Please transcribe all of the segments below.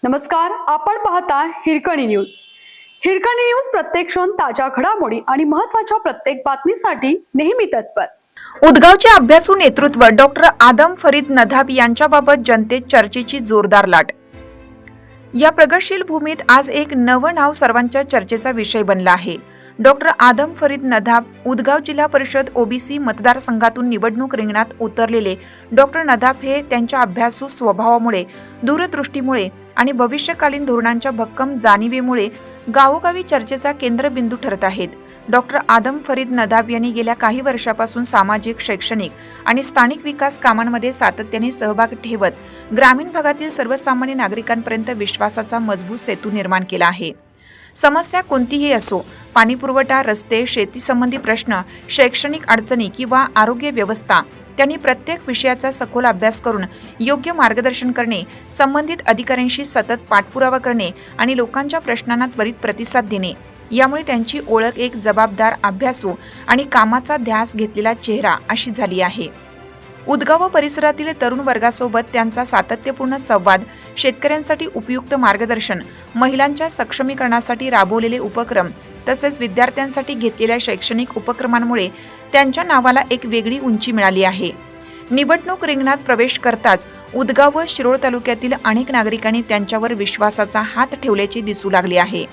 नमस्कार, आपण पाहता हिरकणी न्यूज. हिरकणी न्यूज प्रत्येक क्षण ताज्या घडामोडी आणि महत्त्वाच्या प्रत्येक बातमीसाठी नेहमी तत्पर. उदगावचे अभ्यासू नेतृत्व डॉक्टर आदम फरीद नदाब यांच्याबाबत जनतेत चर्चेची जोरदार लाट. या प्रगतशील भूमीत आज एक नवं नाव सर्वांच्या चर्चेचा विषय बनला आहे. डॉक्टर आदम फरीद नदाब उदगाव जिल्हा परिषद ओबीसी मतदारसंघातून निवडणूक रिंगणात उतरलेले डॉक्टर नदाब हे त्यांच्या अभ्यासू स्वभावामुळे, दूरदृष्टीमुळे आणि भविष्यकालीन धोरणांच्या भक्कम जाणीवेमुळे गावोगावी चर्चेचा केंद्रबिंदू ठरत आहेत. डॉक्टर आदम फरीद नदाब यांनी गेल्या काही वर्षापासून सामाजिक, शैक्षणिक आणि स्थानिक विकास कामांमध्ये सातत्याने सहभाग ठेवत ग्रामीण भागातील सर्वसामान्य नागरिकांपर्यंत विश्वासाचा मजबूत सेतू निर्माण केला आहे. समस्या कोणतीही असो, पाणीपुरवठा, रस्ते, शेती संबंधी प्रश्न, शैक्षणिक अडचणी किंवा आरोग्य व्यवस्था, त्यांनी प्रत्येक विषयाचा सखोल अभ्यास करून योग्य मार्गदर्शन करणे, संबंधित अधिकाऱ्यांशी सतत पाठपुरावा करणे आणि लोकांच्या प्रश्नांना त्वरित प्रतिसाद देणे, यामुळे त्यांची ओळख एक जबाबदार, अभ्यासू आणि कामाचा ध्यास घेतलेला चेहरा अशी झाली आहे. उदगाव व परिसरातील तरुण वर्गासोबत त्यांचा सातत्यपूर्ण संवाद, शेतकऱ्यांसाठी उपयुक्त मार्गदर्शन, महिलांच्या सक्षमीकरणासाठी राबवलेले उपक्रम तसेच विद्यार्थ्यांसाठी घेतलेल्या शैक्षणिक उपक्रमांमुळे त्यांच्या नावाला एक वेगळी उंची मिळाली आहे. निवडणूक रिंगणात प्रवेश करताच उदगाव व शिरोळ तालुक्यातील अनेक नागरिकांनी त्यांच्यावर विश्वासाचा हात ठेवल्याचे दिसू लागले आहे.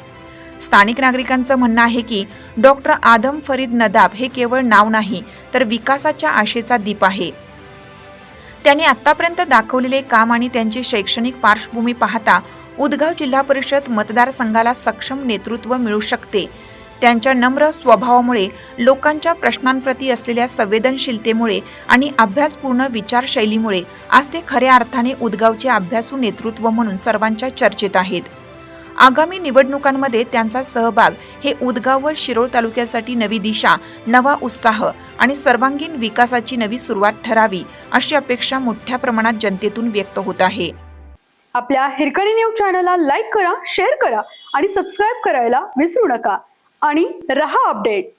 स्थानिक नागरिकांचं म्हणणं आहे की डॉक्टर आदम फरीद नदाब हे केवळ नाव नाही, तर विकासाच्या आशेचा दीप आहे. त्यांनी आतापर्यंत दाखवलेले काम आणि त्यांची शैक्षणिक पार्श्वभूमी पाहता उदगाव जिल्हा परिषद मतदारसंघाला सक्षम नेतृत्व मिळू शकते. त्यांच्या नम्र स्वभावामुळे, लोकांच्या प्रश्नांप्रती असलेल्या संवेदनशीलतेमुळे आणि अभ्यासपूर्ण विचारशैलीमुळे आज ते खऱ्या अर्थाने उदगावचे अभ्यासू नेतृत्व म्हणून सर्वांच्या चर्चेत आहेत. आगामी निवडणुकांमध्ये त्यांचा सहभाग हे उदगाव व शिरोळ तालुक्यासाठी नवी दिशा, नवा उत्साह आणि सर्वांगीण विकासाची नवी सुरुवात ठरावी अशी अपेक्षा मोठ्या प्रमाणात जनतेतून व्यक्त होत आहे. आपल्या हिरकणी न्यूज चॅनलला लाईक करा, शेअर करा आणि सबस्क्राईब करायला विसरू नका आणि रहा अपडेट.